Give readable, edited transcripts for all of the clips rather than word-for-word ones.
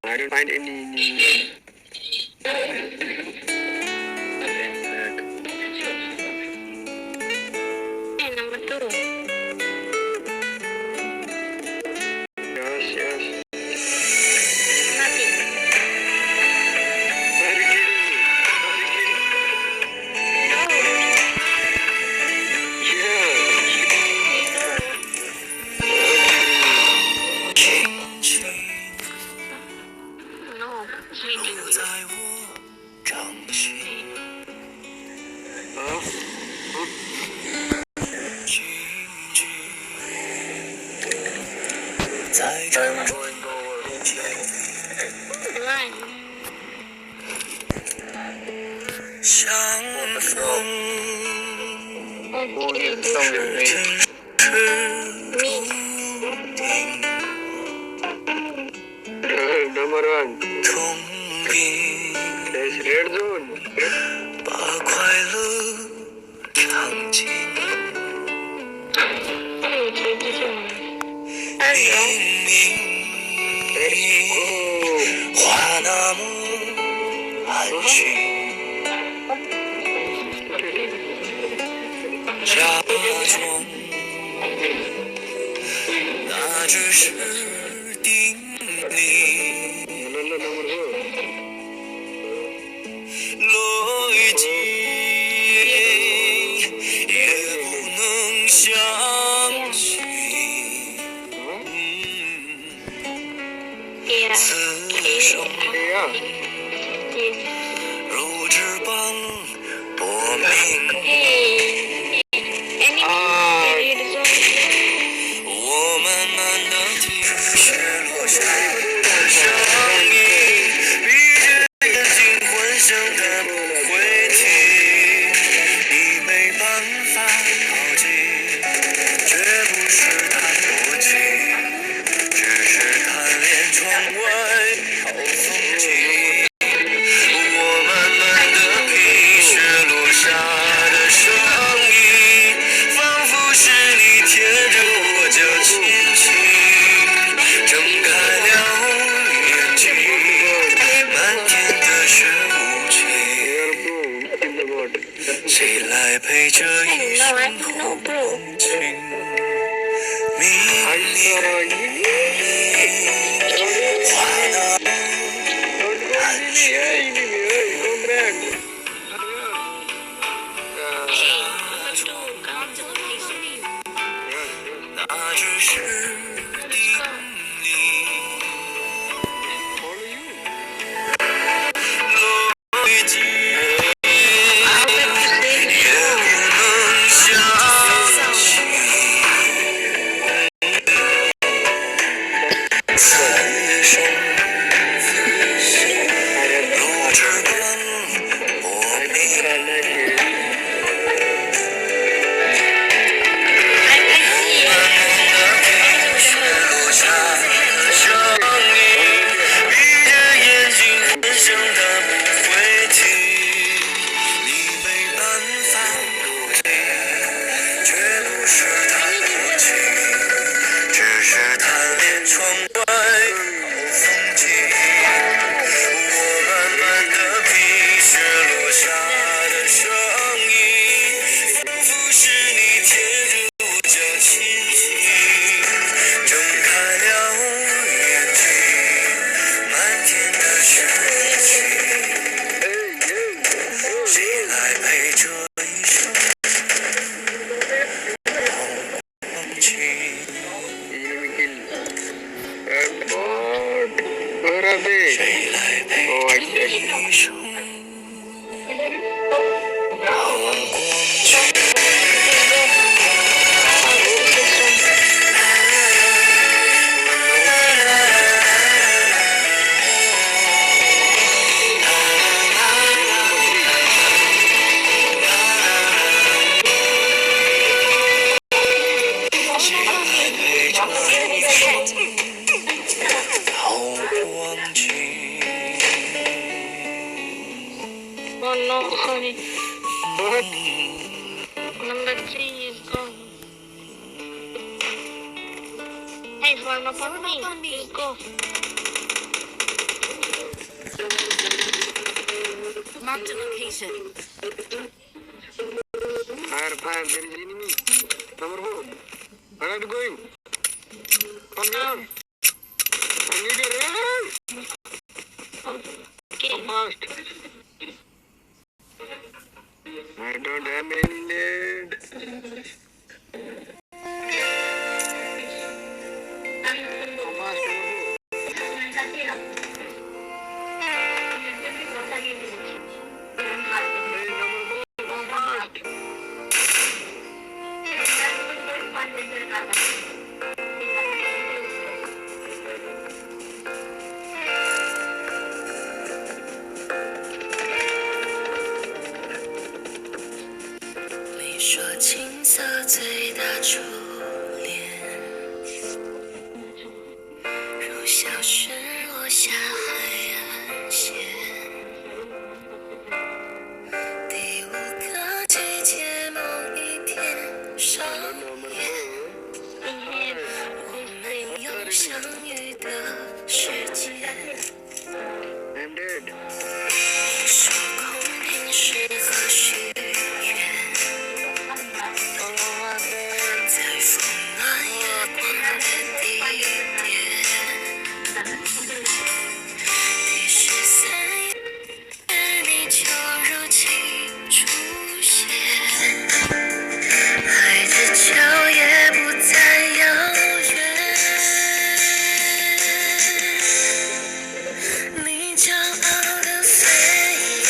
I don't find any. Number two. Yes, yes. Nothing. Very good. No. No. 在我掌心，静静在这面前， Line. 相逢，真是不定。Number 1. 同频， That's red zone. 把快乐唱尽。明明话那么安静，假装那只是定理。逻辑也不能相信，此生如纸般薄命。我慢慢地听雪落下的声音，闭着眼睛幻想它不会停，你没办法靠近，绝不是太多情，只是贪恋窗外好风景。我慢慢地品雪落下的声音，仿佛是你贴着我脚轻轻睁开了眼睛，漫天的雪无情，谁来陪这一生好光景？明明话那么安静，那只是定理。逻辑也不能相信，此生如纸般薄命。雪落下的声音，闭着眼睛幻想它不会停，你没办法靠近，绝不是太多情，只是贪恋窗外好风景。我慢慢地品雪落下的声音，仿佛是你贴着我脚轻轻睁开了眼睛，漫天的雪无情，谁来陪这一生好光景？ Where are they? 谁来陪 Oh, I 这 see. 一生好光景？谁来陪这一生好光景？ Oh no, sorry. What? Number 3 is gone. Hey, form up on me. Go. Marked a location. Fire, fire, there is enemy. Number 4. Where are you going? Come here. I need a run. Okay. Come fast. I don't have any lead. Come fast, number 4. Hey, number 4, come fast. 上 Number 演， 4. 我们有相遇的时间。 I'm dead. 说空瓶适合许愿，在风暖月光的地点。第13夜，你就如期出现，海之角也不再遥远。你骄傲的飞远，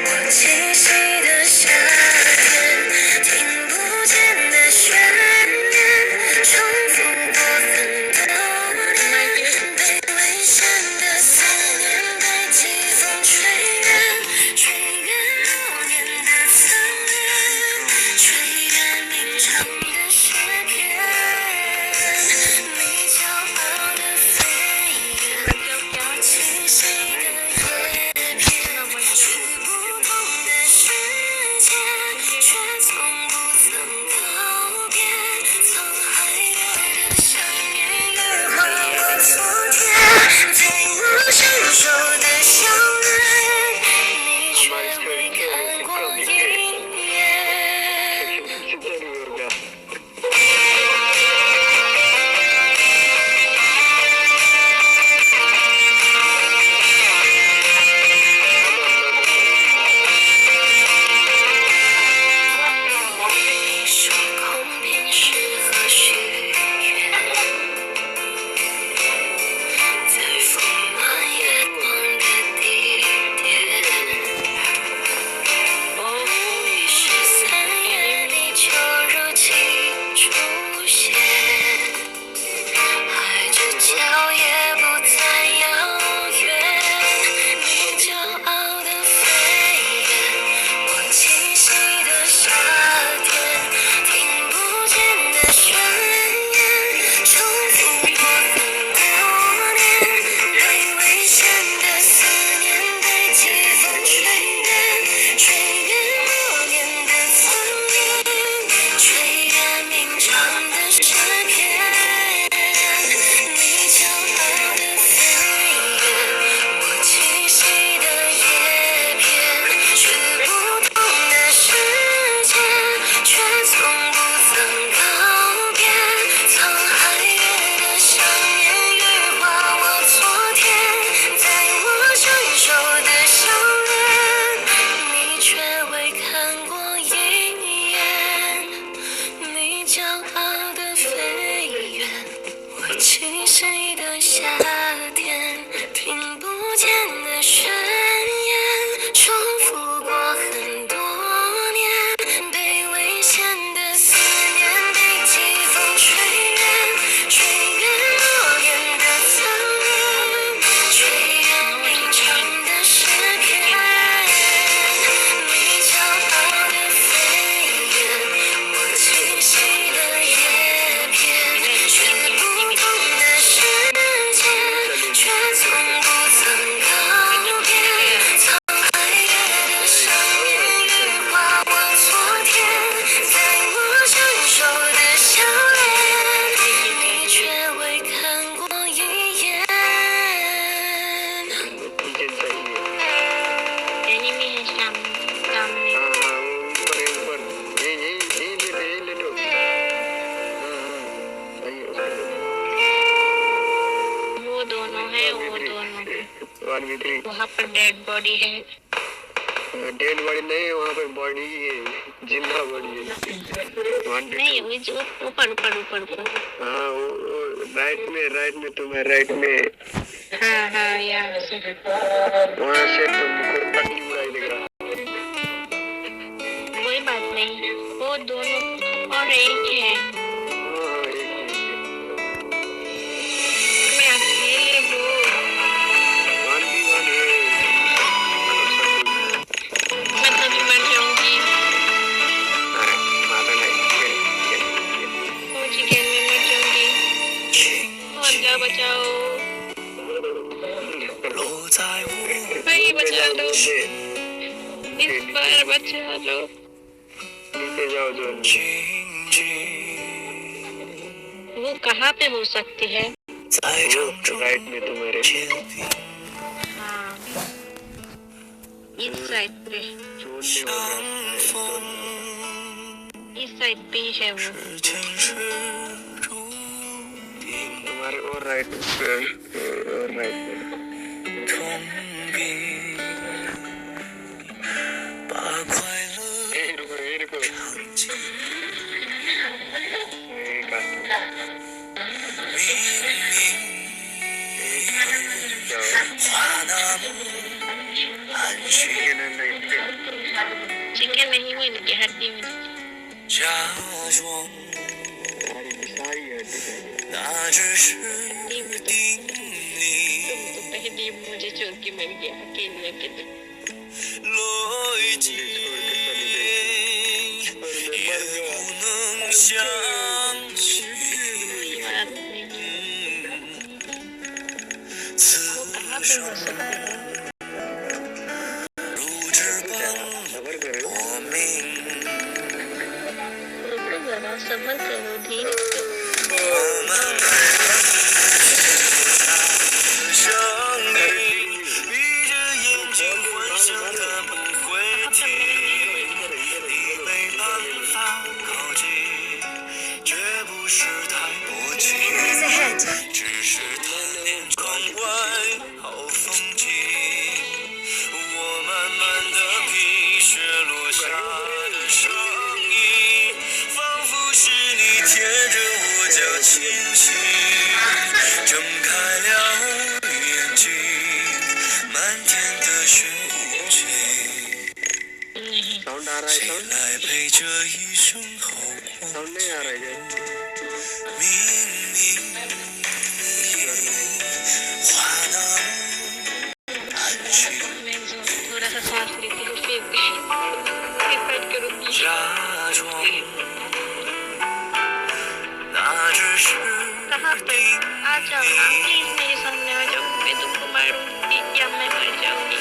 我栖息的夏天，听不见的宣言，重复过很多年，被危险的思念被季风吹远，吹远流年的侧脸，吹远鸣唱的诗篇。你骄傲的飞远，我栖息的叶片，去不同的世界，却从不曾告别。沧海月的想念羽化我昨天，在我成熟的笑脸，你却未看过一眼。 说空瓶适合许愿，在风暖月光的地点。第13夜，你就如期出现，海之角也不再遥远。你骄傲的飞远，我栖息的夏天，听不见的宣言，重复过很多年，被危险的思念被季风吹远，吹远流年的侧脸，吹远鸣唱的诗篇。你骄傲的飞远，我栖息的叶片，去不同的世界，却从不曾告别。沧海月的想念羽化我昨天，在我成熟的笑脸，你却未看过一眼。你骄傲的飞远，我栖息的夏天，听不见的宣言，重复过很多年，被危险的思念被季风吹远，吹远流年的侧脸，吹远鸣唱的诗篇。你骄傲的飞远，我栖息的叶片，去不同的世界，却从不曾告别。沧海月的想念羽化我昨天，在我成熟的笑脸，你却未看过一眼。Enemy has come me. ऊपर यही ले लो। सही है। वो दोनों है, वो दोनों। 1v3 वहाँ पर डेड बॉडी है। डेड बॉडी नहीं, वहाँ पर बॉडी है, जिंदा बॉडी है। नहीं, वो ऊपर ऊपर ऊपर ऊपर। हाँ वो राइट में तुम्हें राइट में। हाँ यहाँ से। वहाँ से तुमको पतली बुराई दिख रहा। कोई बात नहीं, वो दोनों और एक है। हाँ एक मैं अकेले हूँ। 1v1 है। मैं तभी मर जाऊंगी। माता नहीं। वो चिकन में मर जाऊंगी। और क्या बचाओ? 落在我 भाई बचा लो, इस बार बचा लो। नीचे जाओ जो 静止 वो कहाँ पे हो सकती है? 在场中 राइट में तुम्हारे 坚定 हाँ, इस साइड पे, छोड़ने वाला 相逢， इस साइड पे ही है वो। 是前世注定 तुम्हारे और राइट और राइट 痛并把快乐 रुको 藏进 话那么含蓄， चिकन नहीं मिल गया, हड्डी मिल गई। 假装那只是定你 तुम तो पहले मुझे छोड़ के मर गया अकेले अकेले। 来尽，也不能相信。 कोई बात नहीं, 此 कहाँ पे 生 हो सकता है? 如纸般薄命， रुको जरा, सब्र करो, धीरे से। 我们的声音，闭着眼睛幻想它不会停。你没办法靠近，绝不是太薄情， Enemies ahead. 只是贪恋窗外好风景。我慢慢的品雪落下的声音，仿佛是你贴着我脚轻轻睁开了眼睛，漫天的雪无情， नहीं, साउंड आ रहा है 谁 साउंड 来陪这一生好光？ साउंड नहीं आ रहा है क्या? 明明话那么含蓄， मैं थोड़ा सा सांस लेती हूँ, फिर फाइट करूँगी। 假装那只是 कहाँ पे? आ जाओ ना, प्लीज मेरे सामने आ जाओ, मैं तुमको मारूंगी या मैं मर जाऊंगी।